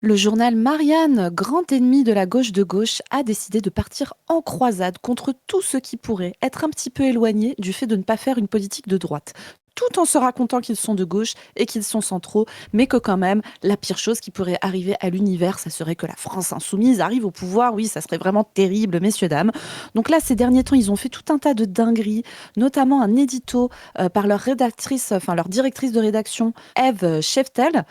Le journal Marianne, grand ennemi de la gauche de gauche, a décidé de partir en croisade contre tout ce qui pourrait être un petit peu éloigné du fait de ne pas faire une politique de droite. Tout en se racontant qu'ils sont de gauche et qu'ils sont centraux, mais que quand même, la pire chose qui pourrait arriver à l'univers, ça serait que la France insoumise arrive au pouvoir. Oui, ça serait vraiment terrible, messieurs, dames. Donc là, ces derniers temps, ils ont fait tout un tas de dingueries, notamment un édito par leur rédactrice, enfin leur directrice de rédaction, Eve Scheftel.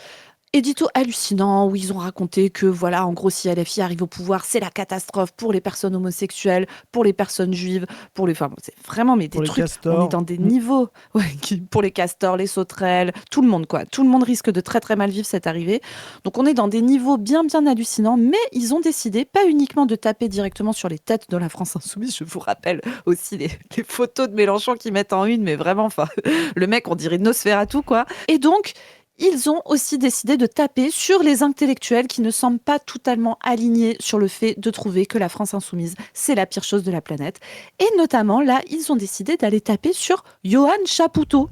Édito hallucinant où ils ont raconté que voilà, en gros, si LFI arrive au pouvoir, c'est la catastrophe pour les personnes homosexuelles, pour les personnes juives, pour les femmes. C'est vraiment mais des Pour les trucs. On est castors. dans des niveaux ouais, pour les castors, les sauterelles, tout le monde quoi. Tout le monde risque de très très mal vivre cette arrivée. Donc on est dans des niveaux bien bien hallucinants. Mais ils ont décidé pas uniquement de taper directement sur les têtes de la France insoumise. Je vous rappelle aussi les photos de Mélenchon qui mettent en une, mais vraiment, enfin, le mec, on dirait Nosferatu quoi. Et donc ils ont aussi décidé de taper sur les intellectuels qui ne semblent pas totalement alignés sur le fait de trouver que la France insoumise, c'est la pire chose de la planète. Et notamment, là, ils ont décidé d'aller taper sur Johan Chapoutot.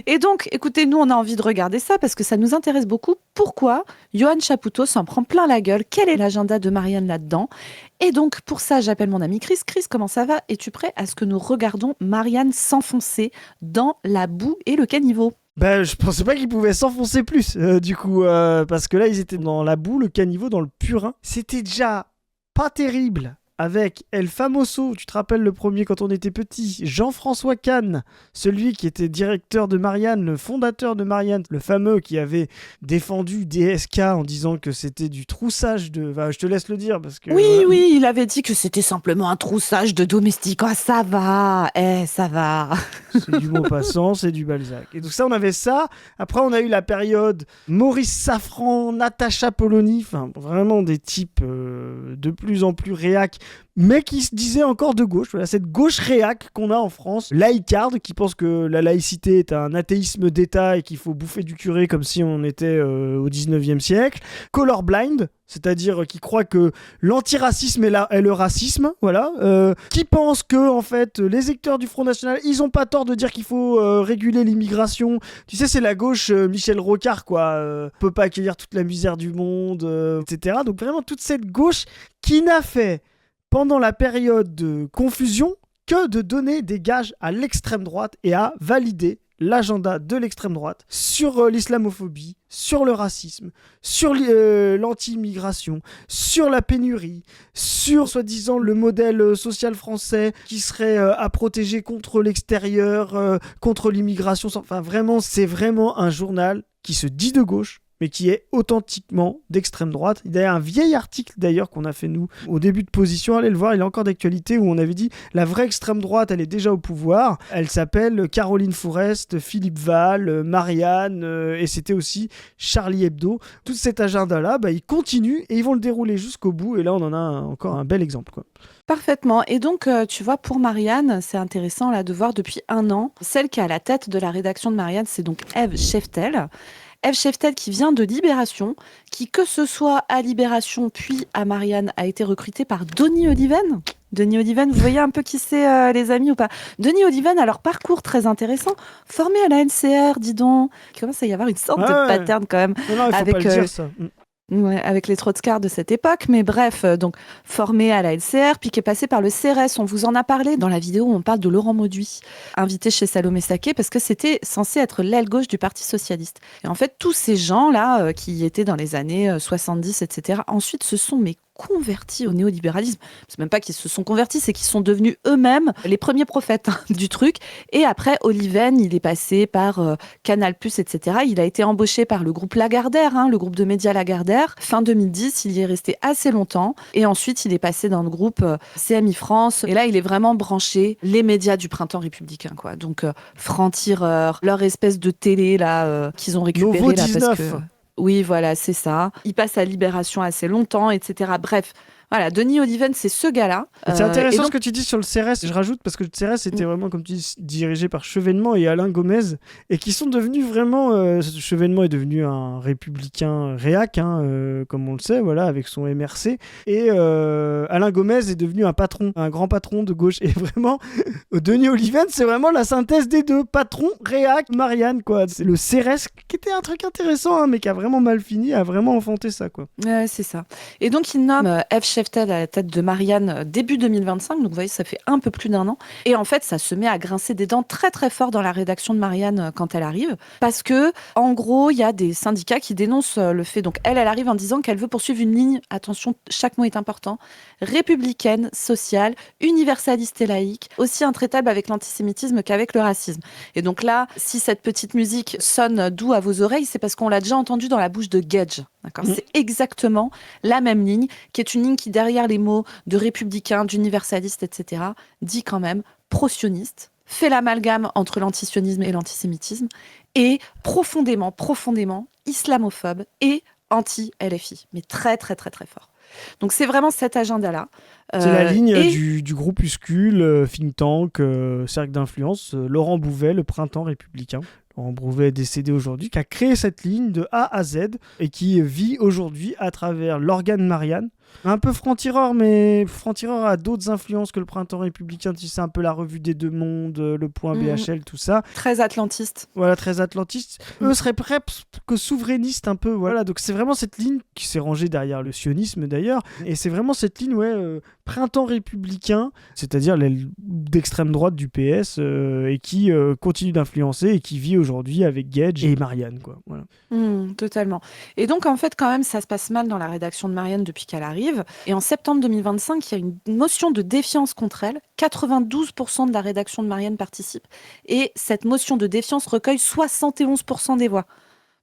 Et donc, écoutez, nous, on a envie de regarder ça parce que ça nous intéresse beaucoup. Pourquoi Johan Chapoutot s'en prend plein la gueule? Quel est l'agenda de Marianne là-dedans? Et donc, pour ça, j'appelle mon ami Chris. Chris, comment ça va? Es-tu prêt à ce que nous regardons Marianne s'enfoncer dans la boue et le caniveau? Ben, je pensais pas qu'ils pouvaient s'enfoncer plus, du coup, parce que là, ils étaient dans la boue, le caniveau, dans le purin. C'était déjà pas terrible avec El Famoso, tu te rappelles le premier quand on était petit, Jean-François Kahn, celui qui était directeur de Marianne, le fondateur de Marianne, le fameux qui avait défendu DSK en disant que c'était du troussage de... Enfin, je te laisse le dire parce que... Oui, voilà. oui, il avait dit que c'était simplement un troussage de domestiques. Ah, ça va, ça va. C'est du Maupassant, c'est du Balzac. Et donc ça, on avait ça. Après, on a eu la période Maurice Safran, Natacha Polony, enfin vraiment des types de plus en plus réac, mais qui se disaient encore de gauche. Voilà, cette gauche réac qu'on a en France, laïcarde, qui pense que la laïcité est un athéisme d'État et qu'il faut bouffer du curé comme si on était au 19e siècle. Colorblind, c'est-à-dire qui croit que l'antiracisme est le racisme, voilà, qui pense que en fait les électeurs du Front National, ils ont pas tort de dire qu'il faut réguler l'immigration. Tu sais, c'est la gauche Michel Rocard, quoi. Peut pas accueillir toute la misère du monde, etc. Donc vraiment toute cette gauche qui n'a fait pendant la période de confusion que de donner des gages à l'extrême droite et à valider l'agenda de l'extrême droite sur l'islamophobie, sur le racisme, sur l'anti-immigration, sur la pénurie, sur soi-disant le modèle social français qui serait à protéger contre l'extérieur, contre l'immigration. Enfin vraiment, c'est vraiment un journal qui se dit de gauche, mais qui est authentiquement d'extrême droite. Il y a un vieil article d'ailleurs qu'on a fait nous au début de Position, allez le voir, il est encore d'actualité, où on avait dit la vraie extrême droite, elle est déjà au pouvoir. Elle s'appelle Caroline Fourest, Philippe Val, Marianne, et c'était aussi Charlie Hebdo. Tout cet agenda-là, il continue et ils vont le dérouler jusqu'au bout. Et là, on en a encore un bel exemple, quoi. Parfaitement. Et donc, tu vois, pour Marianne, c'est intéressant là de voir depuis un an, celle qui est à la tête de la rédaction de Marianne, c'est donc Eve Scheftel. Eve Scheftel qui vient de Libération, qui, que ce soit à Libération puis à Marianne, a été recrutée par Denis Oliven. Denis Oliven, vous voyez un peu qui c'est, les amis, ou pas? Denis Oliven, alors parcours très intéressant, formé à la NCR, dis donc. Il commence à y avoir une sorte de Ouais. pattern quand même, Non, il faut pas avec le dire, ça. ouais, avec les trotskars de cette époque, mais bref, donc formé à la LCR, puis qui est passé par le CRS. On vous en a parlé dans la vidéo où on parle de Laurent Mauduit, invité chez Salomé Saké, parce que c'était censé être l'aile gauche du Parti socialiste. Et en fait, tous ces gens-là, qui étaient dans les années 70, etc., ensuite se sont mais convertis au néolibéralisme. C'est même pas qu'ils se sont convertis, c'est qu'ils sont devenus eux-mêmes les premiers prophètes du truc. Et après, Oliven, il est passé par Canal+, etc. Il a été embauché par le groupe Lagardère, le groupe de médias Lagardère. Fin 2010, il y est resté assez longtemps. Et ensuite, il est passé dans le groupe CMI France. Et là, il est vraiment branché les médias du printemps républicain, quoi. Donc, Franc-Tireur, leur espèce de télé, là, qu'ils ont récupéré, Nouveau là, parce que... 19. Oui, voilà, c'est ça. Il passe à Libération assez longtemps, etc. Bref, Voilà, Denis Oliven, c'est ce gars-là. C'est intéressant donc... ce que tu dis sur le CRS, je rajoute, parce que le CRS était vraiment, comme tu dis, dirigé par Chevènement et Alain Gomez, et qui sont devenus vraiment... Chevènement est devenu un républicain réac, comme on le sait, voilà, avec son MRC, et Alain Gomez est devenu un grand patron de gauche, et vraiment, Denis Oliven, c'est vraiment la synthèse des deux, patron, réac, Marianne, quoi. C'est le CRS, qui était un truc intéressant, mais qui a vraiment mal fini, a vraiment enfanté ça, quoi. C'est ça. Et donc, il nomme Eve Scheftel à la tête de Marianne début 2025. Donc, vous voyez, ça fait un peu plus d'1 an. Et en fait, ça se met à grincer des dents très, très fort dans la rédaction de Marianne quand elle arrive. Parce que, en gros, il y a des syndicats qui dénoncent le fait. Donc, elle arrive en disant qu'elle veut poursuivre une ligne, attention, chaque mot est important, républicaine, sociale, universaliste et laïque, aussi intraitable avec l'antisémitisme qu'avec le racisme. Et donc là, si cette petite musique sonne doux à vos oreilles, c'est parce qu'on l'a déjà entendue dans la bouche de Gage. D'accord, c'est exactement la même ligne, qui est une ligne qui, derrière les mots de républicain, d'universaliste, etc., dit quand même pro-sioniste, fait l'amalgame entre l'antisionisme et l'antisémitisme, et profondément islamophobe et anti-LFI, mais très, très, très, très fort. Donc c'est vraiment cet agenda-là. C'est la ligne du groupuscule, think tank, cercle d'influence, Laurent Bouvet, le printemps républicain. Laurent Bouvet est décédé aujourd'hui, qui a créé cette ligne de A à Z et qui vit aujourd'hui à travers l'organe Marianne. Un peu franc-tireur, mais franc-tireur a d'autres influences que le printemps républicain. Tu sais, un peu la revue des deux mondes, le point BHL, tout ça. Très atlantiste. Voilà, très atlantiste. Eux seraient presque souverainistes un peu. Voilà, donc c'est vraiment cette ligne qui s'est rangée derrière le sionisme d'ailleurs. Et c'est vraiment cette ligne, printemps républicain, c'est-à-dire l'aile d'extrême droite du PS et qui continue d'influencer et qui vit aujourd'hui avec Gage et Marianne, quoi. Voilà. Totalement. Et donc, en fait, quand même, ça se passe mal dans la rédaction de Marianne depuis qu'elle arrive. Et en septembre 2025, il y a une motion de défiance contre elle. 92% de la rédaction de Marianne participe. Et cette motion de défiance recueille 71% des voix.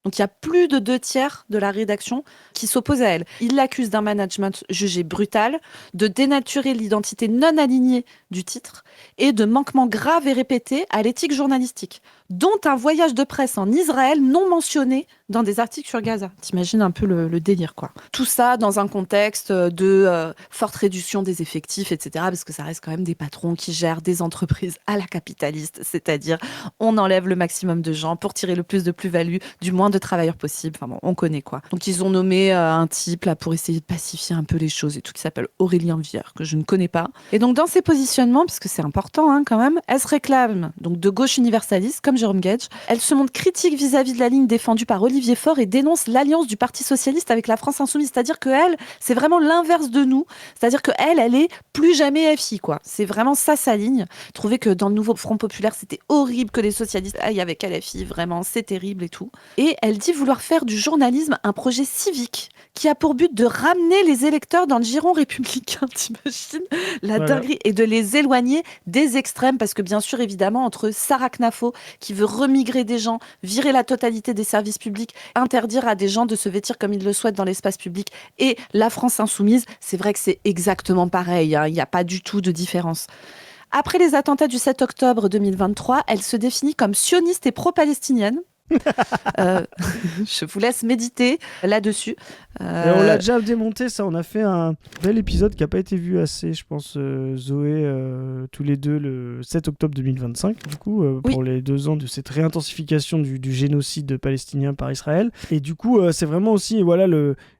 Donc, il y a plus de 2/3 de la rédaction qui s'oppose à elle. Il l'accuse d'un management jugé brutal, de dénaturer l'identité non alignée du titre et de manquements graves et répétés à l'éthique journalistique, dont un voyage de presse en Israël non mentionné dans des articles sur Gaza. T'imagines un peu le délire, quoi. Tout ça dans un contexte de forte réduction des effectifs, etc., parce que ça reste quand même des patrons qui gèrent des entreprises à la capitaliste, c'est-à-dire on enlève le maximum de gens pour tirer le plus de plus-value du moins de travailleurs possible. Enfin bon, on connaît, quoi. Donc ils ont nommé un type là pour essayer de pacifier un peu les choses et tout, qui s'appelle Aurélien Vière, que je ne connais pas. Et donc dans ses positionnements, parce que c'est important quand même, elle se réclame donc de gauche universaliste comme Jérôme Gage. Elle se montre critique vis-à-vis de la ligne défendue par Olivier Faure et dénonce l'alliance du Parti socialiste avec la France insoumise. C'est-à-dire que elle, c'est vraiment l'inverse de nous. C'est-à-dire que elle est plus jamais FI, quoi. C'est vraiment ça sa ligne. Trouver que dans le nouveau Front populaire, c'était horrible que les socialistes aillent avec LFI, vraiment, c'est terrible et tout. Et elle dit vouloir faire du journalisme un projet civique qui a pour but de ramener les électeurs dans le giron républicain, t'imagines la dinguerie, et de les éloigner des extrêmes, parce que bien sûr, évidemment, entre Sarah Knafo, qui veut remigrer des gens, virer la totalité des services publics, interdire à des gens de se vêtir comme ils le souhaitent dans l'espace public, et la France insoumise, c'est vrai que c'est exactement pareil, il n'y a pas du tout de différence. Après les attentats du 7 octobre 2023, elle se définit comme sioniste et pro-palestinienne. Je vous laisse méditer là-dessus. Et on l'a déjà démonté, ça. On a fait un bel épisode qui n'a pas été vu assez, je pense, Zoé, tous les deux, le 7 octobre 2025, du coup, pour les 2 ans de cette réintensification du génocide palestinien par Israël. Et du coup, c'est vraiment aussi, voilà,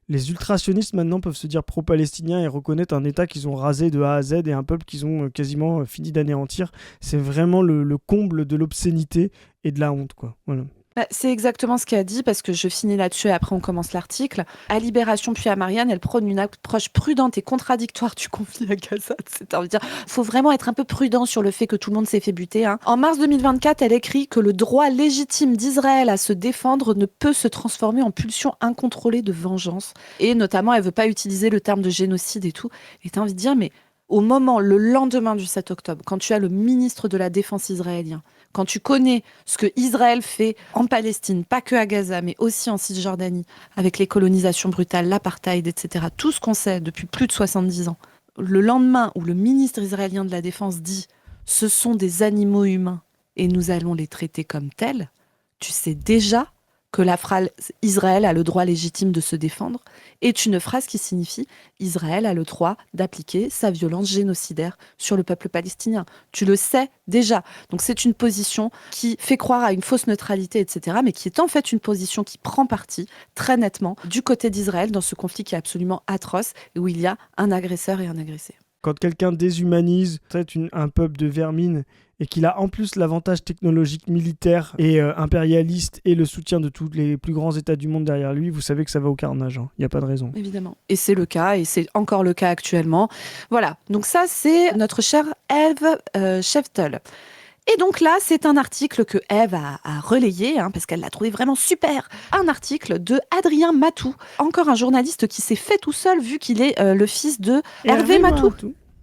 les ultrasionistes maintenant peuvent se dire pro-palestiniens et reconnaître un État qu'ils ont rasé de A à Z et un peuple qu'ils ont quasiment fini d'anéantir. C'est vraiment le comble de l'obscénité et de la honte, quoi. Voilà. C'est exactement ce qu'elle a dit, parce que je finis là-dessus et après on commence l'article. À Libération puis à Marianne, elle prône une approche prudente et contradictoire du conflit à Gaza. C'est-à-dire, faut vraiment être un peu prudent sur le fait que tout le monde s'est fait buter. En mars 2024, elle écrit que le droit légitime d'Israël à se défendre ne peut se transformer en pulsion incontrôlée de vengeance. Et notamment, elle veut pas utiliser le terme de génocide et tout. Et t'as envie de dire, mais au moment, le lendemain du 7 octobre, quand tu as le ministre de la Défense israélien, quand tu connais ce que Israël fait en Palestine, pas que à Gaza, mais aussi en Cisjordanie, avec les colonisations brutales, l'apartheid, etc., tout ce qu'on sait depuis plus de 70 ans, le lendemain où le ministre israélien de la Défense dit « ce sont des animaux humains et nous allons les traiter comme tels », tu sais déjà que la phrase « Israël a le droit légitime de se défendre » est une phrase qui signifie « Israël a le droit d'appliquer sa violence génocidaire sur le peuple palestinien ». Tu le sais déjà. Donc c'est une position qui fait croire à une fausse neutralité, etc., mais qui est en fait une position qui prend parti très nettement du côté d'Israël dans ce conflit qui est absolument atroce et où il y a un agresseur et un agressé. Quand quelqu'un déshumanise, traite un peuple de vermine et qu'il a en plus l'avantage technologique militaire et impérialiste et le soutien de tous les plus grands États du monde derrière lui, vous savez que ça va au carnage. Il n'y a pas de raison. Évidemment. Et c'est le cas, et c'est encore le cas actuellement. Voilà. Donc ça, c'est notre chère Eve Scheftel. Et donc là, c'est un article que Eve a relayé, parce qu'elle l'a trouvé vraiment super. Un article de Adrien Matou, encore un journaliste qui s'est fait tout seul, vu qu'il est le fils de Hervé Matou.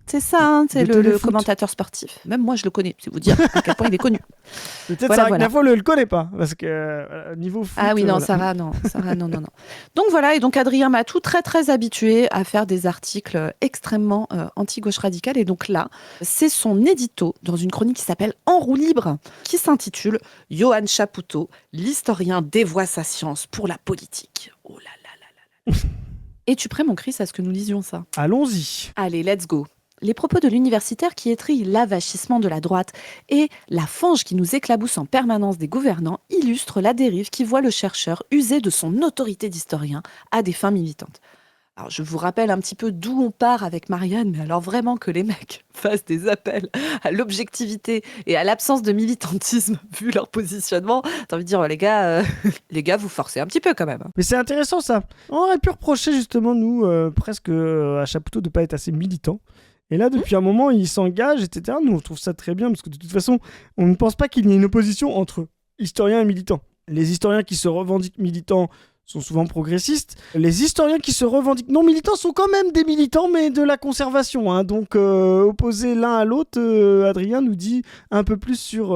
C'est ça, c'est le commentateur sportif. Même moi, je le connais, c'est vous dire à quel point il est connu. Peut-être Sarah Knafo ne le connaît pas, parce que niveau foot... Ah oui, non, Sarah, non. Donc voilà, et donc Adrien Matou, très très habitué à faire des articles extrêmement anti-gauche radicale. Et donc là, c'est son édito dans une chronique qui s'appelle En roue libre, qui s'intitule « Yoann Chapoutot, l'historien dévoie sa science pour la politique ». Oh là là là là là. Es-tu prêt, mon Chris, à ce que nous lisions ça ? Allons-y. Allez, let's go. Les propos de l'universitaire qui étrille l'avachissement de la droite et la fange qui nous éclabousse en permanence des gouvernants illustrent la dérive qui voit le chercheur user de son autorité d'historien à des fins militantes. Alors, je vous rappelle un petit peu d'où on part avec Marianne, mais alors vraiment que les mecs fassent des appels à l'objectivité et à l'absence de militantisme vu leur positionnement, t'as envie de dire, les gars, vous forcez un petit peu quand même. Mais c'est intéressant ça. On aurait pu reprocher justement, nous, presque à Chapoutot de ne pas être assez militant. Et là, depuis un moment, il s'engage, etc. Nous, on trouve ça très bien, parce que de toute façon, on ne pense pas qu'il y ait une opposition entre historiens et militants. Les historiens qui se revendiquent militants sont souvent progressistes. Les historiens qui se revendiquent non militants sont quand même des militants, mais de la conservation. Donc, opposés l'un à l'autre, Adrien nous dit un peu plus sur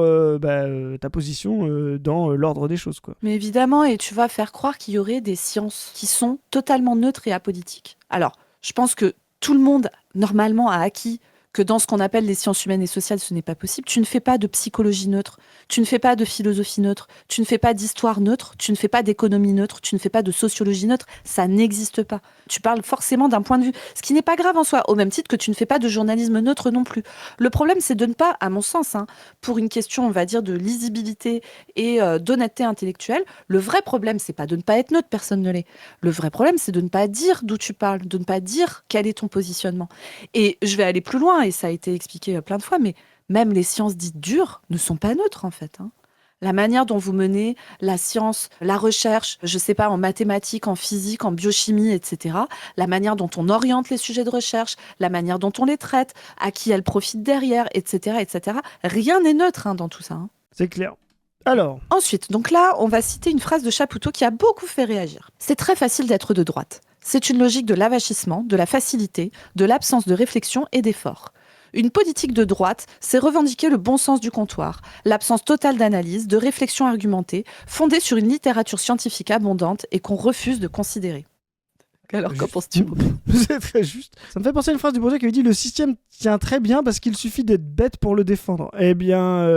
ta position dans l'ordre des choses, quoi. Mais évidemment, et tu vas faire croire qu'il y aurait des sciences qui sont totalement neutres et apolitiques. Alors, je pense que tout le monde, normalement, a acquis que dans ce qu'on appelle les sciences humaines et sociales, ce n'est pas possible. Tu ne fais pas de psychologie neutre, tu ne fais pas de philosophie neutre, tu ne fais pas d'histoire neutre, tu ne fais pas d'économie neutre, tu ne fais pas de sociologie neutre. Ça n'existe pas. Tu parles forcément d'un point de vue, ce qui n'est pas grave en soi, au même titre que tu ne fais pas de journalisme neutre non plus. Le problème, c'est de ne pas, à mon sens, pour une question, on va dire, de lisibilité et d'honnêteté intellectuelle, le vrai problème, c'est pas de ne pas être neutre, personne ne l'est. Le vrai problème, c'est de ne pas dire d'où tu parles, de ne pas dire quel est ton positionnement. Et je vais aller plus loin, et ça a été expliqué plein de fois, mais même les sciences dites dures ne sont pas neutres, en fait. La manière dont vous menez la science, la recherche, je sais pas, en mathématiques, en physique, en biochimie, etc., la manière dont on oriente les sujets de recherche, la manière dont on les traite, à qui elles profitent derrière, etc., etc., rien n'est neutre dans tout ça. C'est clair. Alors. Ensuite, donc là, on va citer une phrase de Chapoutot qui a beaucoup fait réagir. C'est très facile d'être de droite. C'est une logique de l'avachissement, de la facilité, de l'absence de réflexion et d'effort. Une politique de droite, c'est revendiquer le bon sens du comptoir, l'absence totale d'analyse, de réflexion argumentée, fondée sur une littérature scientifique abondante et qu'on refuse de considérer. Alors, qu'en penses-tu ? C'est très juste. Ça me fait penser à une phrase du Bourdieu qui avait dit « Le système tient très bien parce qu'il suffit d'être bête pour le défendre ». Eh bien,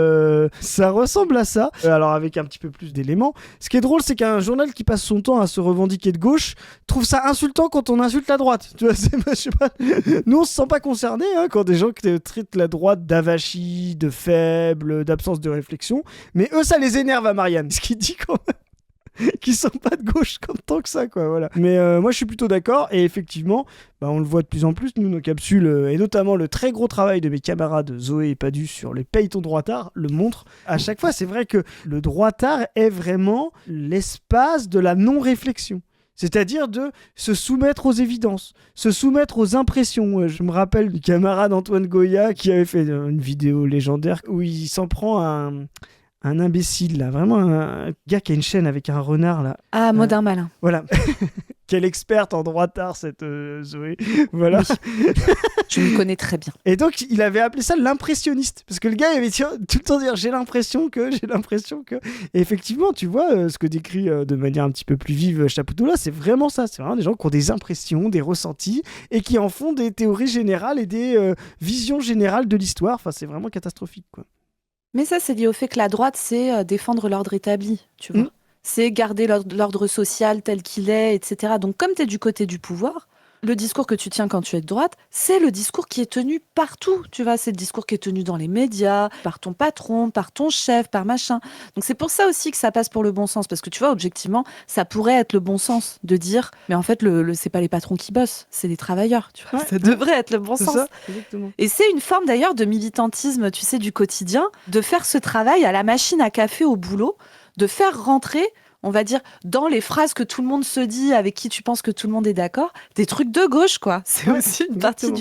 ça ressemble à ça. Alors, avec un petit peu plus d'éléments. Ce qui est drôle, c'est qu'un journal qui passe son temps à se revendiquer de gauche trouve ça insultant quand on insulte la droite. Tu vois, je sais pas. Nous, on se sent pas concernés quand des gens traitent la droite d'avachi, de faible, d'absence de réflexion. Mais eux, ça les énerve à Marianne. Ce qu'il dit quand même. Qui sont pas de gauche comme tant que ça, quoi, voilà. Mais moi je suis plutôt d'accord, et effectivement on le voit de plus en plus, nous, nos capsules, et notamment le très gros travail de mes camarades Zoé et Padu sur les paye-ton droitard le montre à chaque fois. C'est vrai que le droitard est vraiment l'espace de la non-réflexion. C'est-à-dire de se soumettre aux évidences, se soumettre aux impressions. Je me rappelle du camarade Antoine Goya qui avait fait une vidéo légendaire où il s'en prend à un imbécile, là. Vraiment un gars qui a une chaîne avec un renard, là. Ah, Modin Malin. Voilà. Quelle experte en droitard, cette Zoé. Voilà. Oui. Je me connais très bien. Et donc, il avait appelé ça l'impressionniste. Parce que le gars, il avait tout le temps dire « j'ai l'impression que ». Et effectivement, tu vois, ce que décrit de manière un petit peu plus vive Chapoutot, là, c'est vraiment ça. C'est vraiment des gens qui ont des impressions, des ressentis, et qui en font des théories générales et des visions générales de l'histoire. Enfin, c'est vraiment catastrophique, quoi. Mais ça, c'est lié au fait que la droite, c'est défendre l'ordre établi, tu vois. c'est garder l'ordre social tel qu'il est, etc. Donc, comme tu es du côté du pouvoir, le discours que tu tiens quand tu es de droite, c'est le discours qui est tenu partout, tu vois, c'est le discours qui est tenu dans les médias, par ton patron, par ton chef, par machin. Donc c'est pour ça aussi que ça passe pour le bon sens, parce que tu vois, objectivement, ça pourrait être le bon sens de dire, mais en fait, c'est pas les patrons qui bossent, c'est les travailleurs, tu vois, ça devrait être le bon sens. Ça, exactement. Et c'est une forme d'ailleurs de militantisme, tu sais, du quotidien, de faire ce travail à la machine à café au boulot, de faire rentrer, on va dire, dans les phrases que tout le monde se dit, avec qui tu penses que tout le monde est d'accord, des trucs de gauche, quoi. C'est aussi une partie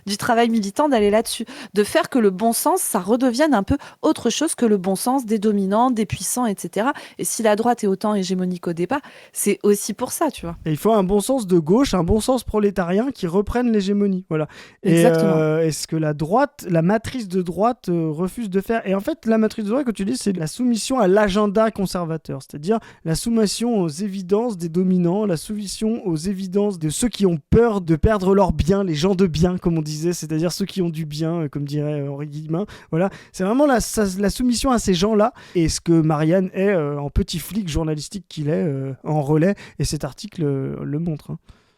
du travail militant d'aller là-dessus. De faire que le bon sens, ça redevienne un peu autre chose que le bon sens des dominants, des puissants, etc. Et si la droite est autant hégémonique au départ, c'est aussi pour ça, tu vois. Et il faut un bon sens de gauche, un bon sens prolétarien qui reprenne l'hégémonie. Voilà. Exactement. Et ce que la droite, la matrice de droite refuse de faire. Et en fait, la matrice de droite, quand tu dis, c'est la soumission à l'agenda conservateur. C'est-à-dire la soumission aux évidences des dominants, la soumission aux évidences de ceux qui ont peur de perdre leur bien, les gens de bien, comme on disait, c'est-à-dire ceux qui ont du bien, comme dirait Henri Guillemin. Voilà, c'est vraiment la soumission à ces gens-là, et ce que Marianne est en petit flic journalistique qu'il est en relais, et cet article le montre.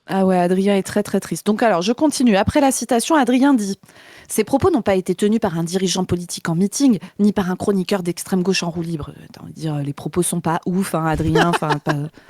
Ah ouais, Adrien est très très triste. Donc alors, je continue. Après la citation, Adrien dit « Ces propos n'ont pas été tenus par un dirigeant politique en meeting, ni par un chroniqueur d'extrême gauche en roue libre. » Attends, dire les propos sont pas ouf, hein, Adrien.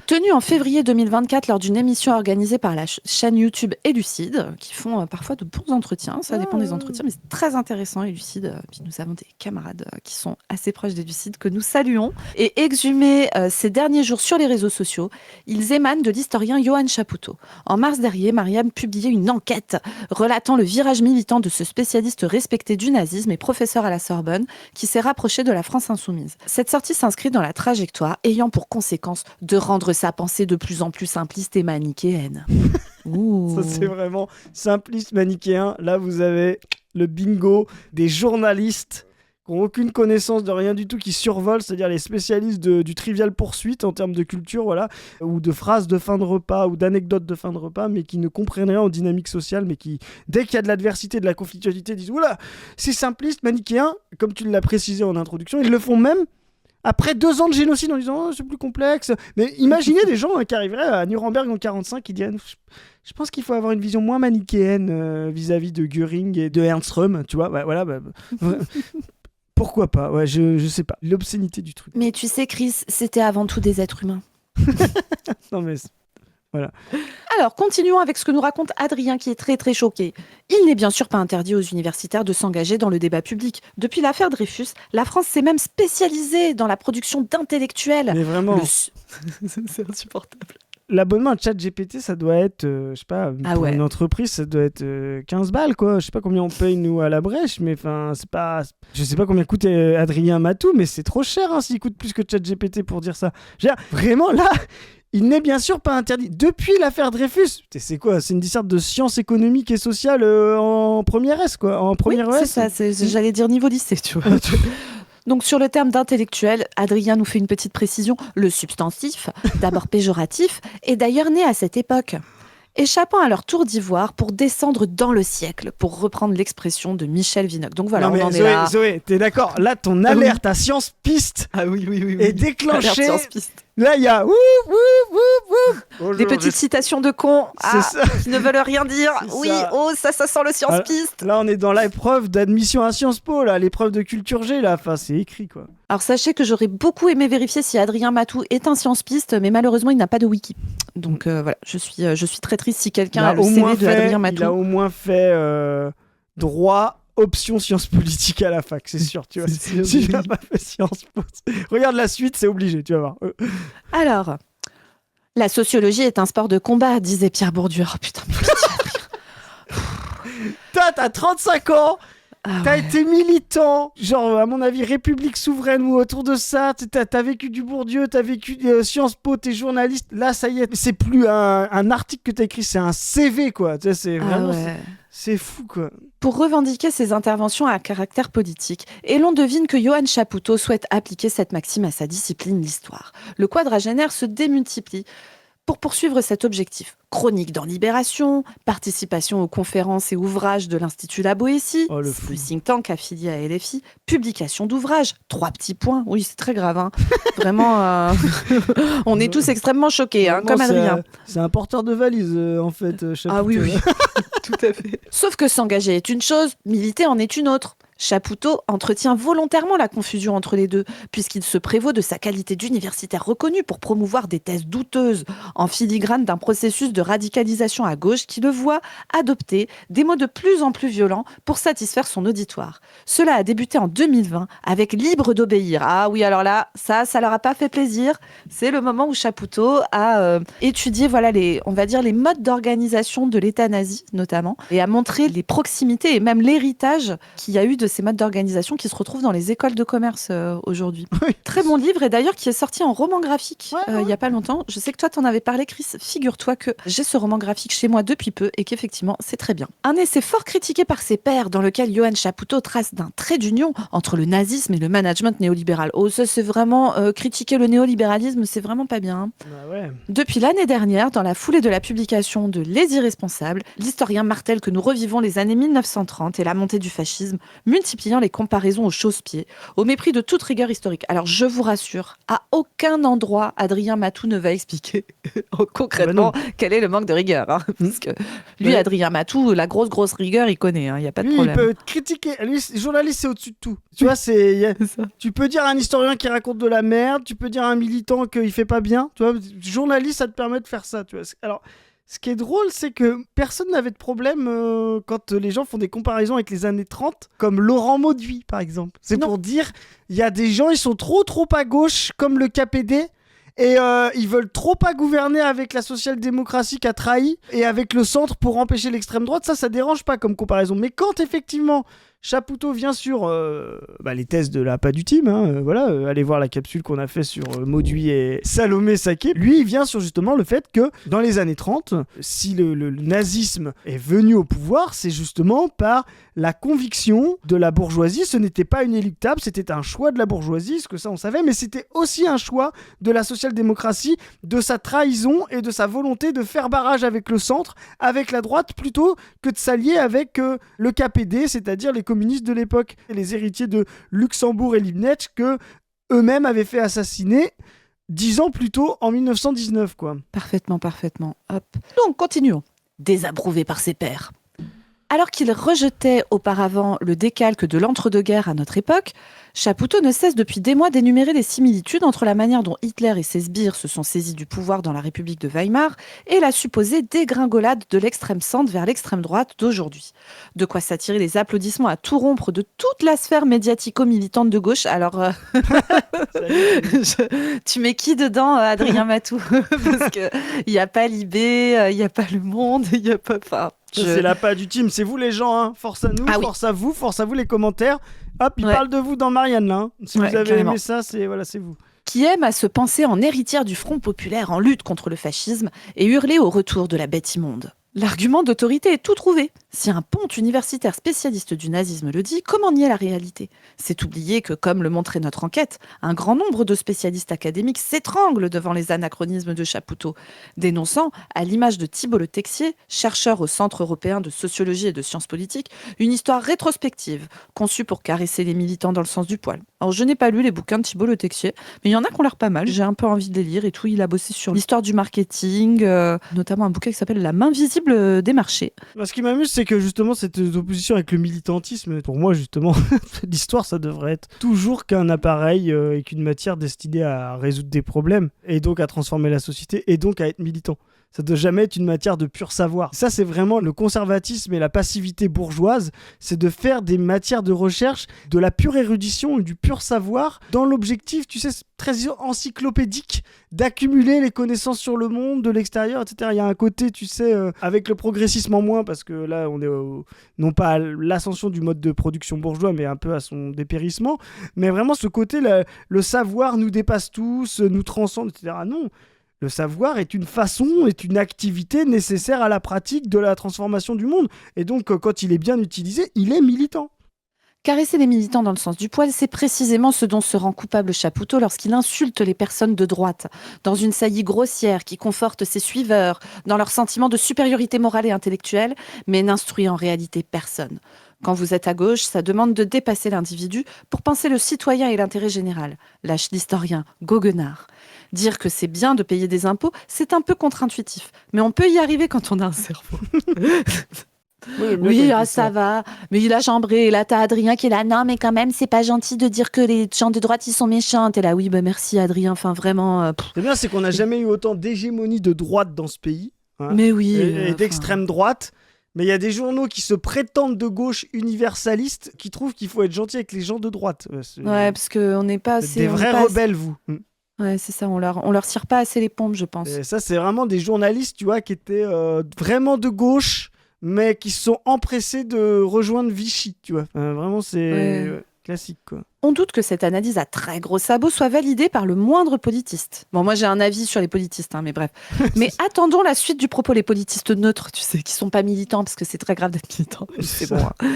Tenus en février 2024 lors d'une émission organisée par la chaîne YouTube Élucide, qui font parfois de bons entretiens. Ça dépend des entretiens, mais c'est très intéressant, Élucide. Puis nous avons des camarades qui sont assez proches d'Élucide, que nous saluons. Et exhumés ces derniers jours sur les réseaux sociaux, ils émanent de l'historien Yoann Chapoutot. En mars dernier, Mariam publiait une enquête relatant le virage militant de ce spécialiste respecté du nazisme et professeur à la Sorbonne qui s'est rapproché de la France insoumise. Cette sortie s'inscrit dans la trajectoire ayant pour conséquence de rendre sa pensée de plus en plus simpliste et manichéenne. Ça, c'est vraiment simpliste, manichéen. Là, vous avez le bingo des journalistes qui n'ont aucune connaissance de rien du tout, qui survolent, c'est-à-dire les spécialistes du trivial poursuite en termes de culture, voilà, ou de phrases de fin de repas, ou d'anecdotes de fin de repas, mais qui ne comprennent rien en dynamique sociale, mais qui, dès qu'il y a de l'adversité, de la conflictualité, disent « Oula, c'est simpliste, manichéen », comme tu l'as précisé en introduction, ils le font même après 2 ans de génocide en disant oh, c'est plus complexe. Mais imaginez des gens qui arriveraient à Nuremberg en 1945 qui diraient je pense qu'il faut avoir une vision moins manichéenne vis-à-vis de Göring et de Ernst Röhm, tu vois, voilà. Pourquoi pas, ouais, je sais pas, l'obscénité du truc. Mais tu sais, Chris, c'était avant tout des êtres humains. Non mais voilà. Alors, continuons avec ce que nous raconte Adrien, qui est très très choqué. Il n'est bien sûr pas interdit aux universitaires de s'engager dans le débat public. Depuis l'affaire Dreyfus, la France s'est même spécialisée dans la production d'intellectuels. Mais vraiment, c'est insupportable. L'abonnement à ChatGPT, ça doit être, je sais pas, pour une entreprise, ça doit être 15 balles, quoi. Je sais pas combien on paye, nous, à la brèche, mais enfin, c'est pas... Je sais pas combien coûte Adrien Matou, mais c'est trop cher, hein, s'il coûte plus que ChatGPT pour dire ça. Je veux dire, vraiment, là, il n'est bien sûr pas interdit. Depuis l'affaire Dreyfus, c'est quoi? C'est une disserte de sciences économiques et sociales en première S, quoi. En première oui, ES. C'est ça, j'allais dire niveau lycée, tu vois. Donc sur le terme d'intellectuel, Adrien nous fait une petite précision. Le substantif, d'abord péjoratif, est d'ailleurs né à cette époque. Échappant à leur tour d'ivoire pour descendre dans le siècle, pour reprendre l'expression de Michel Vinocq. Donc voilà, on en est là. Zoé, t'es d'accord? Là, ton alerte à Science Piste est déclenchée. Là, il y a des petites citations de cons qui ne veulent rien dire. Oui, ça sent le Science Piste. Là, on est dans l'épreuve d'admission à Sciences Po, là, l'épreuve de culture G, là. Enfin, c'est écrit, quoi. Alors, sachez que j'aurais beaucoup aimé vérifier si Adrien Matou est un Science Piste, mais malheureusement, il n'a pas de wiki. Donc voilà, je suis très triste si quelqu'un a le CV de Adrien Matou. Il a au moins fait droit. Option sciences politiques à la fac, c'est sûr, tu vois. Si je n'ai pas fait Sciences Po, regarde la suite, c'est obligé, tu vas voir. Alors, la sociologie est un sport de combat, disait Pierre Bourdieu. Oh putain, t'as 35 ans, t'as été militant, genre à mon avis République souveraine ou autour de ça, t'as vécu du Bourdieu, t'as vécu Sciences Po, t'es journaliste, là ça y est, c'est plus un article que t'as écrit, c'est un CV quoi, tu sais, c'est vraiment... C'est fou, quoi. Pour revendiquer ses interventions à caractère politique, et l'on devine que Yoann Chapoutot souhaite appliquer cette maxime à sa discipline, l'histoire. Le quadragénaire se démultiplie. Pour poursuivre cet objectif, chronique dans Libération, participation aux conférences et ouvrages de l'Institut La Boétie, Oh, le le fou. think tank affilié à LFI, publication d'ouvrages, 3 petits points, oui c'est très grave, hein. Vraiment, on est tous extrêmement choqués, hein, Vraiment, comme Adrien. c'est un porteur de valise, en fait. Chapoutot. Ah oui, oui, tout à fait. Sauf que s'engager est une chose, militer en est une autre. Chapoutot entretient volontairement la confusion entre les deux, puisqu'il se prévaut de sa qualité d'universitaire reconnu pour promouvoir des thèses douteuses, en filigrane d'un processus de radicalisation à gauche qui le voit adopter des mots de plus en plus violents pour satisfaire son auditoire. Cela a débuté en 2020 avec Libre d'obéir. Ah oui, alors là, ça leur a pas fait plaisir. C'est le moment où Chapoutot a étudié, voilà, on va dire les modes d'organisation de l'État nazi, notamment, et a montré les proximités et même l'héritage qu'il y a eu de ces modes d'organisation qui se retrouvent dans les écoles de commerce aujourd'hui. Oui. Très bon livre, et d'ailleurs qui est sorti en roman graphique Ouais. il y a pas longtemps. Je sais que toi t'en avais parlé, Chris. Figure-toi que j'ai ce roman graphique chez moi depuis peu et qu'effectivement c'est très bien. Un essai fort critiqué par ses pairs dans lequel Johann Chapoutot trace d'un trait d'union entre le nazisme et le management néolibéral. Oh, ça c'est vraiment critiquer le néolibéralisme, c'est vraiment pas bien, hein. Bah ouais. Depuis l'année dernière, dans la foulée de la publication de Les Irresponsables, l'historien martèle que nous revivons les années 1930 et la montée du fascisme, multipliant les comparaisons aux chausse-pieds, au mépris de toute rigueur historique. Alors je vous rassure, à aucun endroit Adrien Matou ne va expliquer concrètement quel est le manque de rigueur, hein, parce que lui, Ouais. Adrien Matou, la grosse rigueur, il connaît, il n'y a pas de Lui, il problème. peut critiquer. Lui, journaliste, c'est au-dessus de tout. Tu vois, tu peux dire à un historien qui raconte de la merde, tu peux dire à un militant qu'il fait pas bien. Tu vois, journaliste, ça te permet de faire ça. Tu vois. Alors, ce qui est drôle, c'est que personne n'avait de problème quand les gens font des comparaisons avec les années 30, comme Laurent Mauduit, par exemple. C'est Non. pour dire, il y a des gens, ils sont trop à gauche, comme le KPD. Et ils veulent trop pas gouverner avec la social-démocratie qu'a trahi et avec le centre pour empêcher l'extrême droite. Ça dérange pas comme comparaison. Mais quand effectivement Chapoutot vient sur les thèses de la pas du team, allez voir la capsule qu'on a fait sur Mauduit et Salomé Saké. Lui, il vient sur justement le fait que dans les années 30, si le nazisme est venu au pouvoir, c'est justement par la conviction de la bourgeoisie. Ce n'était pas inéluctable, c'était un choix de la bourgeoisie, ce que ça on savait, mais c'était aussi un choix de la social-démocratie, de sa trahison et de sa volonté de faire barrage avec le centre, avec la droite, plutôt que de s'allier avec le KPD, c'est-à-dire les communistes de l'époque, les héritiers de Luxembourg et Liebknecht, que eux-mêmes avaient fait assassiner 10 ans plus tôt, en 1919, quoi. Parfaitement. Hop. Donc, continuons. Désapprouvé par ses pairs. Alors qu'il rejetait auparavant le décalque de l'entre-deux-guerres à notre époque, Chapoutot ne cesse depuis des mois d'énumérer les similitudes entre la manière dont Hitler et ses sbires se sont saisis du pouvoir dans la République de Weimar et la supposée dégringolade de l'extrême centre vers l'extrême droite d'aujourd'hui. De quoi s'attirer les applaudissements à tout rompre de toute la sphère médiatico-militante de gauche. Alors, tu mets qui dedans, Adrien Matou? Parce qu'il n'y a pas Libé, il n'y a pas Le Monde, il n'y a pas... Enfin, C'est la pas du team, c'est vous les gens, hein. Force à nous, Ah oui. force à vous les commentaires. Hop, il Ouais. parle de vous dans Marianne là, hein. Si Ouais, vous avez carrément. aimé ça, c'est vous. Qui aime à se penser en héritière du Front populaire en lutte contre le fascisme et hurler au retour de la bête immonde. L'argument d'autorité est tout trouvé. Si un ponte universitaire spécialiste du nazisme le dit, comment nier la réalité? C'est oublier que, comme le montrait notre enquête, un grand nombre de spécialistes académiques s'étranglent devant les anachronismes de Chapoutot, dénonçant, à l'image de Thibault Le Texier, chercheur au Centre européen de sociologie et de sciences politiques, une histoire rétrospective, conçue pour caresser les militants dans le sens du poil. Alors, je n'ai pas lu les bouquins de Thibault Le Texier, mais il y en a qui ont l'air pas mal. J'ai un peu envie de les lire et tout. Il a bossé sur l'histoire du marketing, notamment un bouquin qui s'appelle La main visible des marchés. Ce qui m'amuse, c'est que justement, cette opposition avec le militantisme, pour moi, justement, l'histoire, ça devrait être toujours qu'un appareil et qu'une matière destinée à résoudre des problèmes, et donc à transformer la société, et donc à être militant. Ça ne doit jamais être une matière de pur savoir. Ça, c'est vraiment le conservatisme et la passivité bourgeoise, c'est de faire des matières de recherche, de la pure érudition et du pur savoir, dans l'objectif, tu sais, très encyclopédique, d'accumuler les connaissances sur le monde, de l'extérieur, etc. Il y a un côté, tu sais, avec le progressisme en moins, parce que là, on est non pas à l'ascension du mode de production bourgeois, mais un peu à son dépérissement, mais vraiment ce côté, le savoir nous dépasse tous, nous transcende, etc. Non. Le savoir est une façon, est une activité nécessaire à la pratique de la transformation du monde. Et donc, quand il est bien utilisé, il est militant. Caresser les militants dans le sens du poil, c'est précisément ce dont se rend coupable Chapoutot lorsqu'il insulte les personnes de droite, dans une saillie grossière qui conforte ses suiveurs dans leur sentiment de supériorité morale et intellectuelle, mais n'instruit en réalité personne. Quand vous êtes à gauche, ça demande de dépasser l'individu pour penser le citoyen et l'intérêt général. Lâche l'historien, goguenard. Dire que c'est bien de payer des impôts, c'est un peu contre-intuitif, mais on peut y arriver quand on a un cerveau. Oui, ça va. Mais il a chambré. Et là, t'as Adrien qui est là. Non, mais quand même, c'est pas gentil de dire que les gens de droite, ils sont méchants. T'es là, oui, bah merci, Adrien. Enfin, vraiment. C'est bien, c'est qu'on n'a jamais eu autant d'hégémonie de droite dans ce pays. Hein, mais oui. Et d'extrême droite. Mais il y a des journaux qui se prétendent de gauche universalistes qui trouvent qu'il faut être gentil avec les gens de droite. Ouais, parce qu'on n'est pas assez. Des vrais rebelles, vous. Ouais, c'est ça, on leur tire pas assez les pompes, je pense. Et ça, c'est vraiment des journalistes, tu vois, qui étaient vraiment de gauche, mais qui se sont empressés de rejoindre Vichy, tu vois. Vraiment, c'est classique, quoi. On doute que cette analyse à très gros sabots soit validée par le moindre politiste. Bon, moi, j'ai un avis sur les politistes, hein, mais bref. Mais attendons la suite du propos, les politistes neutres, tu sais, qui sont pas militants, parce que c'est très grave d'être militant. C'est bon, hein.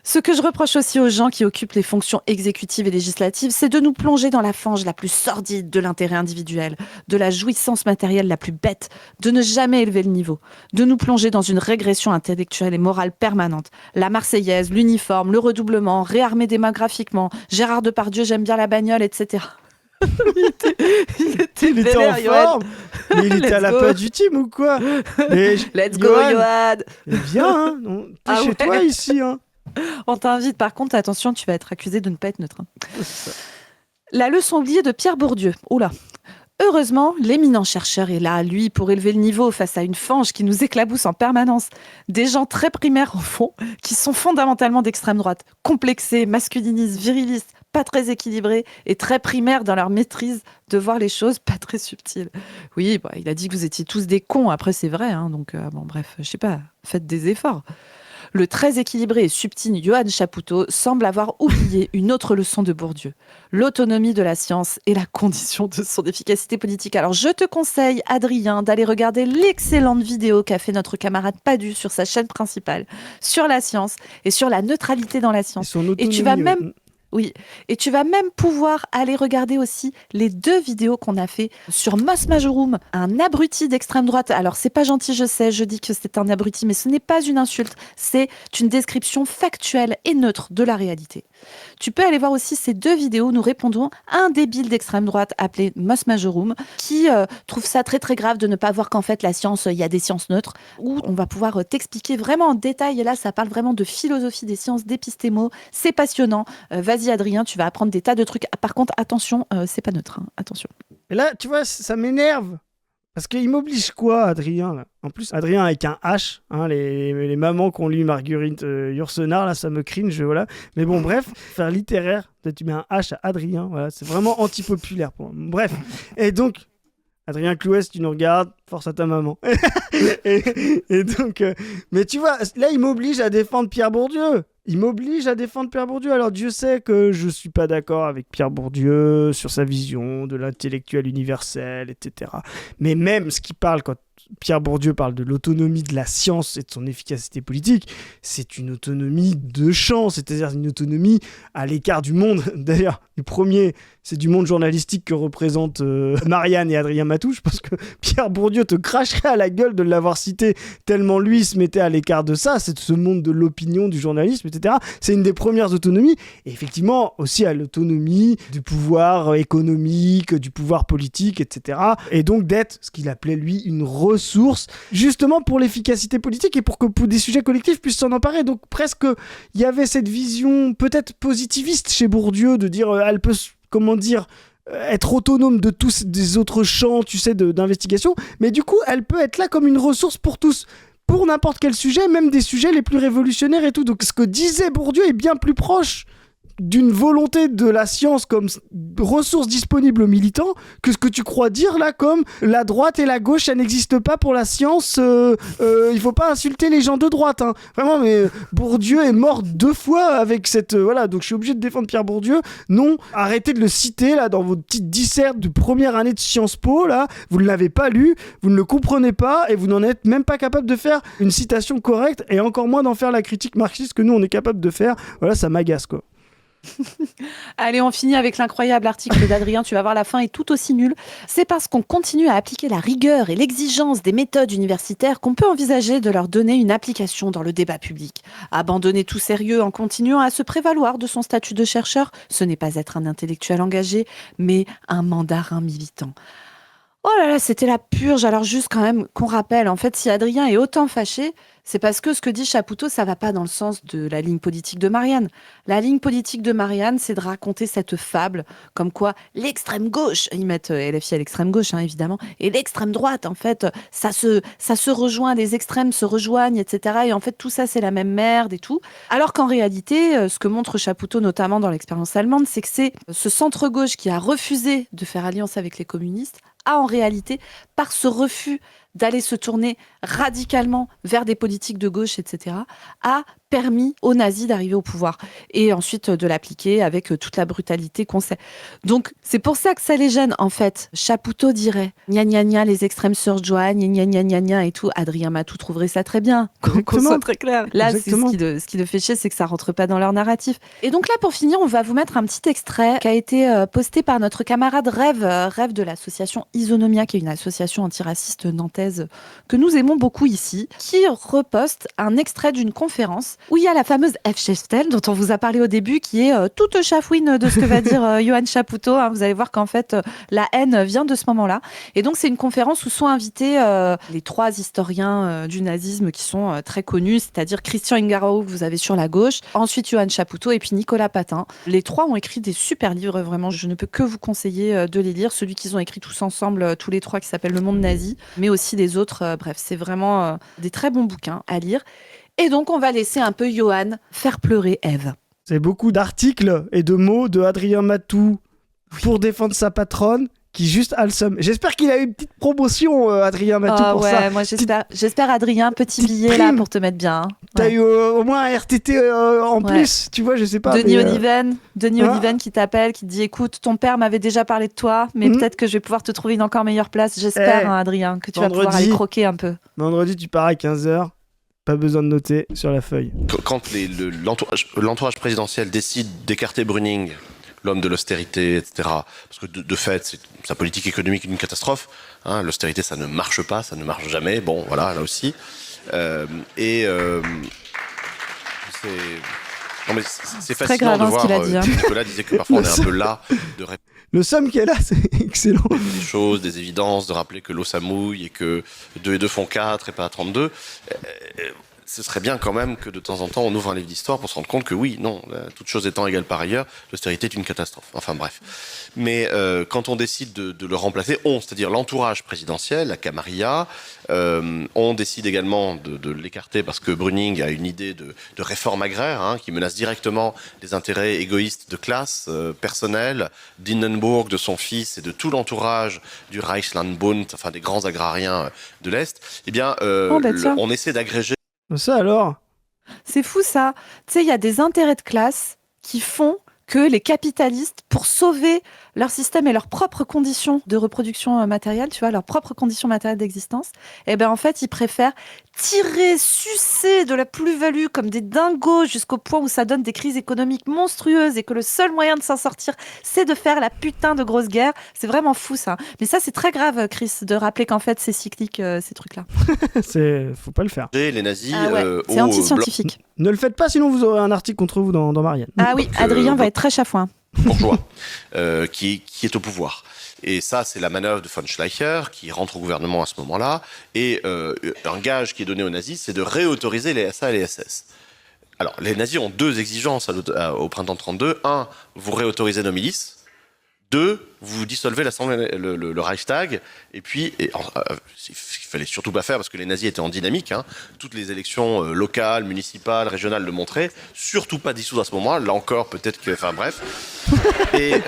Ce que je reproche aussi aux gens qui occupent les fonctions exécutives et législatives, c'est de nous plonger dans la fange la plus sordide de l'intérêt individuel, de la jouissance matérielle la plus bête, de ne jamais élever le niveau, de nous plonger dans une régression intellectuelle et morale permanente. La Marseillaise, l'uniforme, le redoublement, réarmer démographiquement, Gérard Depardieu, j'aime bien la bagnole, etc. il était en forme. Mais il était à la page du team ou quoi? Let's go, Johan. Viens, hein. T'es chez toi ici, hein. On t'invite, par contre, attention, tu vas être accusé de ne pas être neutre. La leçon oubliée de Pierre Bourdieu. Oula. Heureusement, l'éminent chercheur est là, lui, pour élever le niveau face à une fange qui nous éclabousse en permanence. Des gens très primaires, au fond, qui sont fondamentalement d'extrême droite, complexés, masculinistes, virilistes, pas très équilibrés et très primaires dans leur maîtrise de voir les choses pas très subtiles. Oui, bah, il a dit que vous étiez tous des cons, après c'est vrai, hein, donc bon bref, je sais pas, faites des efforts. Le très équilibré et subtil Johan Chapoutot semble avoir oublié une autre leçon de Bourdieu. L'autonomie de la science est la condition de son efficacité politique. Alors je te conseille, Adrien, d'aller regarder l'excellente vidéo qu'a fait notre camarade Padu sur sa chaîne principale, sur la science et sur la neutralité dans la science. Et tu vas même... Oui, et tu vas même pouvoir aller regarder aussi les 2 vidéos qu'on a fait sur Mos Majorum, un abruti d'extrême droite. Alors, c'est pas gentil, je sais, je dis que c'est un abruti, mais ce n'est pas une insulte. C'est une description factuelle et neutre de la réalité. Tu peux aller voir aussi ces 2 vidéos où nous répondons à un débile d'extrême droite appelé Mos Majorum, qui trouve ça très très grave de ne pas voir qu'en fait la science, il y a des sciences neutres, où on va pouvoir t'expliquer vraiment en détail, et là ça parle vraiment de philosophie des sciences, d'épistémo, c'est passionnant. Vas-y Adrien, tu vas apprendre des tas de trucs. Par contre, attention, c'est pas neutre, hein. Attention. Et là, tu vois, ça m'énerve. Parce qu'il m'oblige quoi, Adrien là. En plus, Adrien avec un H, hein, les mamans qu'on lit Marguerite Yourcenar, là, ça me cringe, voilà. Mais bon, bref, faire littéraire, tu mets un H à Adrien, voilà, c'est vraiment antipopulaire pour moi. Bref, et donc, Adrien Clouès, tu nous regardes, force à ta maman. et donc, mais tu vois, là, il m'oblige à défendre Pierre Bourdieu. Alors Dieu sait que je suis pas d'accord avec Pierre Bourdieu sur sa vision de l'intellectuel universel, etc. Mais même ce qu'il parle quand Pierre Bourdieu parle de l'autonomie de la science et de son efficacité politique, c'est une autonomie de champ, c'est-à-dire une autonomie à l'écart du monde. D'ailleurs, le premier, c'est du monde journalistique que représentent Marianne et Adrien Matouche, parce que Pierre Bourdieu te cracherait à la gueule de l'avoir cité tellement lui se mettait à l'écart de ça, c'est ce monde de l'opinion, du journalisme, etc. C'est une des premières autonomies, et effectivement aussi à l'autonomie du pouvoir économique, du pouvoir politique, etc. Et donc d'être ce qu'il appelait lui une ressource, justement pour l'efficacité politique et pour que pour des sujets collectifs puissent s'en emparer. Donc presque, il y avait cette vision peut-être positiviste chez Bourdieu de dire elle peut, comment dire, être autonome de tous des autres champs, tu sais, d'investigation, mais du coup, elle peut être là comme une ressource pour tous, pour n'importe quel sujet, même des sujets les plus révolutionnaires et tout. Donc ce que disait Bourdieu est bien plus proche d'une volonté de la science comme ressource disponible aux militants que ce que tu crois dire là comme la droite et la gauche ça n'existe pas pour la science, il faut pas insulter les gens de droite, hein. Vraiment, mais Bourdieu est mort 2 fois avec cette voilà, donc je suis obligé de défendre Pierre Bourdieu. Non, arrêtez de le citer là dans votre petite disserte de première année de Sciences Po là, vous ne l'avez pas lu, vous ne le comprenez pas et vous n'en êtes même pas capable de faire une citation correcte et encore moins d'en faire la critique marxiste que nous on est capable de faire. Voilà, ça m'agace quoi. Allez, on finit avec l'incroyable article d'Adrien, tu vas voir, la fin est tout aussi nulle. C'est parce qu'on continue à appliquer la rigueur et l'exigence des méthodes universitaires qu'on peut envisager de leur donner une application dans le débat public. Abandonner tout sérieux en continuant à se prévaloir de son statut de chercheur, ce n'est pas être un intellectuel engagé, mais un mandarin militant. Oh là là, c'était la purge. Alors juste quand même qu'on rappelle, en fait, si Adrien est autant fâché, c'est parce que ce que dit Chapoutot, ça va pas dans le sens de la ligne politique de Marianne. La ligne politique de Marianne, c'est de raconter cette fable, comme quoi l'extrême gauche, ils mettent LFI à l'extrême gauche, hein, évidemment, et l'extrême droite, en fait, ça se rejoint, les extrêmes se rejoignent, etc. Et en fait, tout ça, c'est la même merde et tout. Alors qu'en réalité, ce que montre Chapoutot, notamment dans l'expérience allemande, c'est que c'est ce centre-gauche qui a refusé de faire alliance avec les communistes, a en réalité, par ce refus d'aller se tourner radicalement vers des politiques de gauche, etc., a permis aux nazis d'arriver au pouvoir et ensuite de l'appliquer avec toute la brutalité qu'on sait. Donc, c'est pour ça que ça les gêne, en fait. Chapoutot dirait « gna gna gna, les extrêmes se rejoignent, gna gna gna gna » et tout. Adrien Matou trouverait ça très bien, qu'on soit très clair. Là, c'est ce qui le fait chier, c'est que ça rentre pas dans leur narratif. Et donc là, pour finir, on va vous mettre un petit extrait qui a été posté par notre camarade Rêve de l'association Isonomia, qui est une association antiraciste nantaise que nous aimons beaucoup ici, qui reposte un extrait d'une conférence où il y a la fameuse F. Chestel, dont on vous a parlé au début, qui est toute chafouine de ce que va dire Johan Chapoutot. Hein. Vous allez voir qu'en fait, la haine vient de ce moment-là. Et donc, c'est une conférence où sont invités les 3 historiens du nazisme qui sont très connus, c'est-à-dire Christian Ingarao, que vous avez sur la gauche, ensuite Johan Chapoutot et puis Nicolas Patin. Les 3 ont écrit des super livres, vraiment. Je ne peux que vous conseiller de les lire. Celui qu'ils ont écrit tous ensemble, tous les 3, qui s'appelle Le Monde nazi, mais aussi les autres. Bref, c'est vraiment des très bons bouquins à lire. Et donc, on va laisser un peu Johan faire pleurer Ève. C'est beaucoup d'articles et de mots de Adrien Matou pour défendre sa patronne qui juste a le seum. J'espère qu'il a eu une petite promotion, Adrien Matou, pour ça. Moi, j'espère, Adrien, petit billet là pour te mettre bien. Hein. T'as eu au moins un RTT en plus, tu vois, je sais pas. Denis Oliven qui t'appelle, qui te dit « Écoute, ton père m'avait déjà parlé de toi, mais peut-être que je vais pouvoir te trouver une encore meilleure place. J'espère, Adrien, que tu vas pouvoir aller croquer un peu. » Vendredi, tu pars à 15h. Pas besoin de noter sur la feuille. Quand l'entourage présidentiel décide d'écarter Brüning, l'homme de l'austérité, etc., parce que de fait, sa politique économique est une catastrophe. Hein, l'austérité, ça ne marche pas, ça ne marche jamais. Bon, voilà, là aussi. C'est fascinant de voir. Nicolas disait que parfois on est un peu là de répéter. Le somme qu'elle a, c'est excellent. Des choses, des évidences, de rappeler que l'eau ça mouille et que 2 et 2 font 4 et pas 32. Ce serait bien quand même que de temps en temps on ouvre un livre d'histoire pour se rendre compte que oui, non, toute chose étant égale par ailleurs, l'austérité est une catastrophe. Enfin bref. Mais quand on décide de le remplacer, c'est-à-dire l'entourage présidentiel, la Camarilla, on décide également de l'écarter parce que Brüning a une idée de réforme agraire qui menace directement les intérêts égoïstes de classe, personnels, d'Hindenburg, de son fils et de tout l'entourage du Reichslandbund, enfin des grands agrariens de l'Est. Eh bien, on essaie d'agréger. Ça alors ? C'est fou ça. Tu sais, il y a des intérêts de classe qui font que les capitalistes, pour sauver leur système et leurs propres conditions de reproduction matérielle, tu vois, leurs propres conditions matérielles d'existence, eh ben en fait, ils préfèrent sucer de la plus-value comme des dingos jusqu'au point où ça donne des crises économiques monstrueuses et que le seul moyen de s'en sortir, c'est de faire la putain de grosse guerre. C'est vraiment fou ça. Mais ça, c'est très grave, Chris, de rappeler qu'en fait, c'est cyclique, ces trucs-là. Faut pas le faire. Les nazis, c'est anti-scientifique. Ne le faites pas, sinon vous aurez un article contre vous dans Marianne. Ah oui, Adrien va être très chafouin. Bourgeois, qui est au pouvoir. Et ça, c'est la manœuvre de von Schleicher, qui rentre au gouvernement à ce moment-là. Et un gage qui est donné aux nazis, c'est de réautoriser les SA et les SS. Alors, les nazis ont 2 exigences au printemps 32. 1, vous réautorisez nos milices. 2, vous dissolvez l'Assemblée, le Reichstag, et puis, il fallait surtout pas faire parce que les nazis étaient en dynamique, hein, toutes les élections locales, municipales, régionales le montraient, surtout pas dissoudre à ce moment-là, là encore peut-être que, enfin bref. Et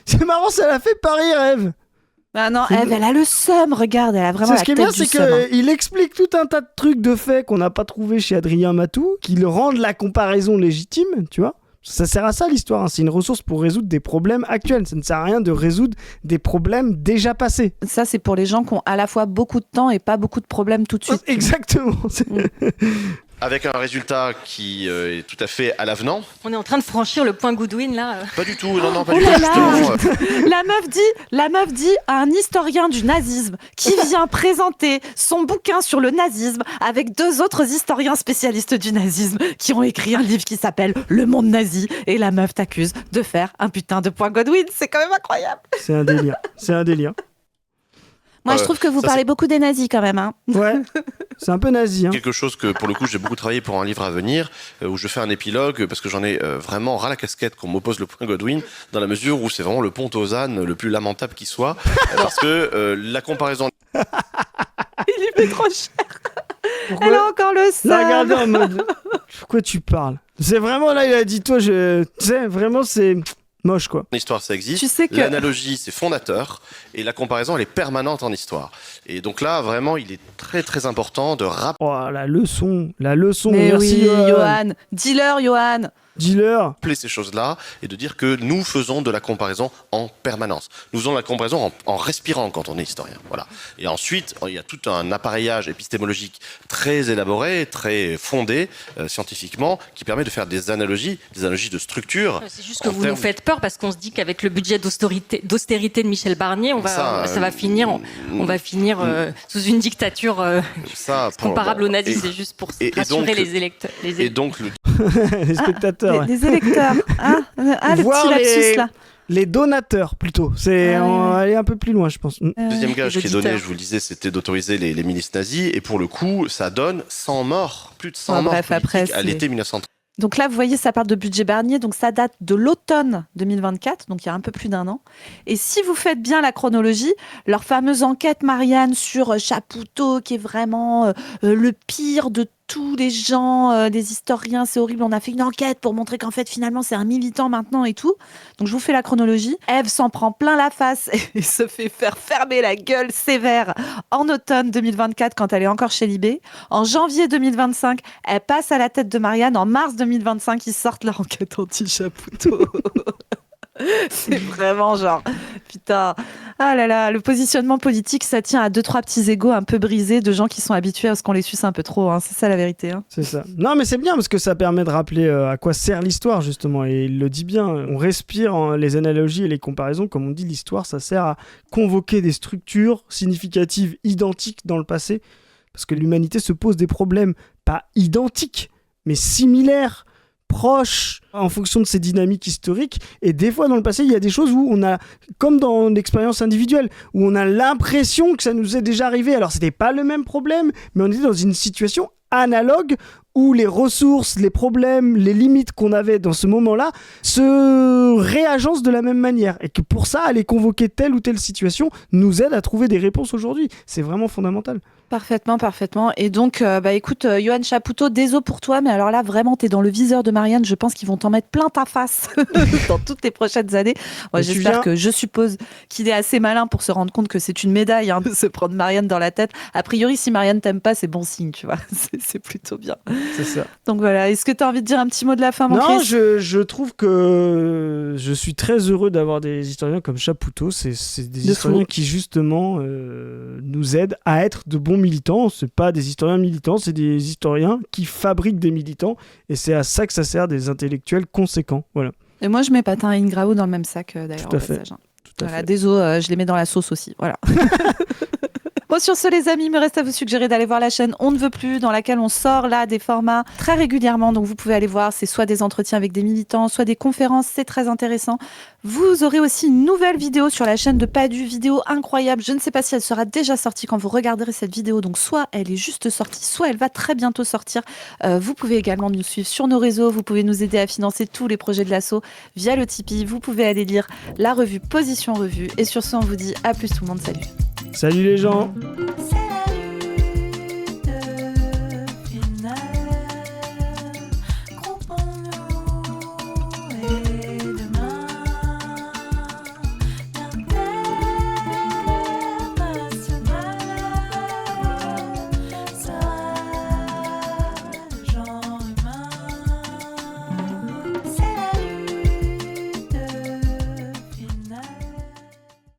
C'est marrant, ça l'a fait pas rire, Ève. Ah non, Ève, elle a le seum, regarde, elle a vraiment C'est la ce qui est tête bien, du c'est seum, hein. qu'il explique tout un tas de trucs de faits qu'on n'a pas trouvé chez Adrien Matou, qui le rendent la comparaison légitime, tu vois. Ça sert à ça l'histoire, hein. C'est une ressource pour résoudre des problèmes actuels. Ça ne sert à rien de résoudre des problèmes déjà passés. Ça, c'est pour les gens qui ont à la fois beaucoup de temps et pas beaucoup de problèmes tout de suite. Exactement. avec un résultat qui est tout à fait à l'avenant. On est en train de franchir le point Goodwin là. Pas du tout, non, pas Oh du tout, là là justement. La meuf dit à un historien du nazisme qui vient présenter son bouquin sur le nazisme avec 2 autres historiens spécialistes du nazisme qui ont écrit un livre qui s'appelle Le monde nazi, et la meuf t'accuse de faire un putain de point Godwin. C'est quand même incroyable. C'est un délire. C'est un délire. Moi, je trouve que vous ça, parlez beaucoup des nazis quand même. Hein. Ouais, c'est un peu nazi. Hein. Quelque chose que, pour le coup, j'ai beaucoup travaillé pour un livre à venir, où je fais un épilogue, parce que j'en ai vraiment ras la casquette qu'on m'oppose le point Godwin, dans la mesure où c'est vraiment le pont aux ânes le plus lamentable qui soit, parce que la comparaison... Il lui fait trop cher. Pourquoi Elle a encore le seum. La regarder en mode... Pourquoi tu parles? C'est vraiment là, il a dit, toi, tu sais, vraiment, c'est... moche, quoi. L'histoire, ça existe. Tu sais que... L'analogie, c'est fondateur. Et la comparaison, elle est permanente en histoire. Et donc là, vraiment, il est très, très important de rappeler Oh, la leçon. Mais Merci, oui, Johan. Dis-leur, Johan. Dis-leur. ces choses-là et de dire que nous faisons de la comparaison en permanence. Nous faisons de la comparaison en respirant quand on est historien. Voilà. Et ensuite, il y a tout un appareillage épistémologique très élaboré, très fondé scientifiquement, qui permet de faire des analogies de structure. C'est juste que vous nous faites peur parce qu'on se dit qu'avec le budget d'austérité de Michel Barnier, on va finir sous une dictature comparable aux nazis. C'est juste pour rassurer les électeurs. Et donc, Les spectateurs. Les électeurs. Le Voir petit lapsus, là. Les donateurs, plutôt. C'est aller un peu plus loin, je pense. deuxième gage qui est donné, je vous le disais, c'était d'autoriser les milices nazies. Et pour le coup, ça donne 100 morts, plus de 100 morts politiques à l'été 1930. Donc là, vous voyez, ça parle de budget Barnier, donc ça date de l'automne 2024, donc il y a un peu plus d'1 an. Et si vous faites bien la chronologie, leur fameuse enquête, Marianne, sur Chapoutot, qui est vraiment le pire de tous les gens, des historiens, c'est horrible, on a fait une enquête pour montrer qu'en fait, finalement, c'est un militant maintenant et tout. Donc je vous fais la chronologie. Ève s'en prend plein la face et se fait faire fermer la gueule sévère en automne 2024 quand elle est encore chez Libé. En janvier 2025, elle passe à la tête de Marianne. En mars 2025, ils sortent leur enquête anti-Chapoutot. C'est vraiment genre, putain, ah là là, le positionnement politique, ça tient à 2-3 petits égos un peu brisés de gens qui sont habitués à ce qu'on les suce un peu trop, hein. C'est ça la vérité. Hein. C'est ça. Non, mais c'est bien parce que ça permet de rappeler à quoi sert l'histoire, justement. Et il le dit bien. On respire les analogies et les comparaisons. Comme on dit, l'histoire, ça sert à convoquer des structures significatives identiques dans le passé. Parce que l'humanité se pose des problèmes, pas identiques, mais similaires, proches, en fonction de ces dynamiques historiques. Et des fois, dans le passé, il y a des choses où on a, comme dans l'expérience individuelle, où on a l'impression que ça nous est déjà arrivé. Alors, c'était pas le même problème, mais on était dans une situation analogue où les ressources, les problèmes, les limites qu'on avait dans ce moment-là se réagencent de la même manière. Et que pour ça, aller convoquer telle ou telle situation nous aide à trouver des réponses aujourd'hui. C'est vraiment fondamental. Parfaitement. Et donc, écoute, Johan Chapoutot, désolé pour toi, mais alors là, vraiment, t'es dans le viseur de Marianne. Je pense qu'ils vont t'en mettre plein ta face dans toutes les prochaines années. Moi, j'espère que, je suppose qu'il est assez malin pour se rendre compte que c'est une médaille de se prendre Marianne dans la tête. A priori, si Marianne t'aime pas, c'est bon signe, tu vois. C'est plutôt bien. C'est ça. Donc voilà, est-ce que t'as envie de dire un petit mot de la fin, mon Non, Chris ? je trouve que je suis très heureux d'avoir des historiens comme Chapoutot. C'est des historiens qui, justement, nous aident à être de bons militants. C'est pas des historiens militants, c'est des historiens qui fabriquent des militants, et c'est à ça que ça sert, des intellectuels conséquents. Voilà. Et moi, je mets Patin et Ingrao dans le même sac, d'ailleurs. Tout à fait. Désolé, je les mets dans la sauce aussi. Voilà. Bon, sur ce, les amis, il me reste à vous suggérer d'aller voir la chaîne On ne veut plus, dans laquelle on sort là des formats très régulièrement. Donc, vous pouvez aller voir, c'est soit des entretiens avec des militants, soit des conférences, c'est très intéressant. Vous aurez aussi une nouvelle vidéo sur la chaîne de Padu, vidéo incroyable. Je ne sais pas si elle sera déjà sortie quand vous regarderez cette vidéo. Donc, soit elle est juste sortie, soit elle va très bientôt sortir. Vous pouvez également nous suivre sur nos réseaux. Vous pouvez nous aider à financer tous les projets de l'asso via le Tipeee. Vous pouvez aller lire la revue Position Revue. Et sur ce, on vous dit à plus tout le monde. Salut. Salut les gens. Salut.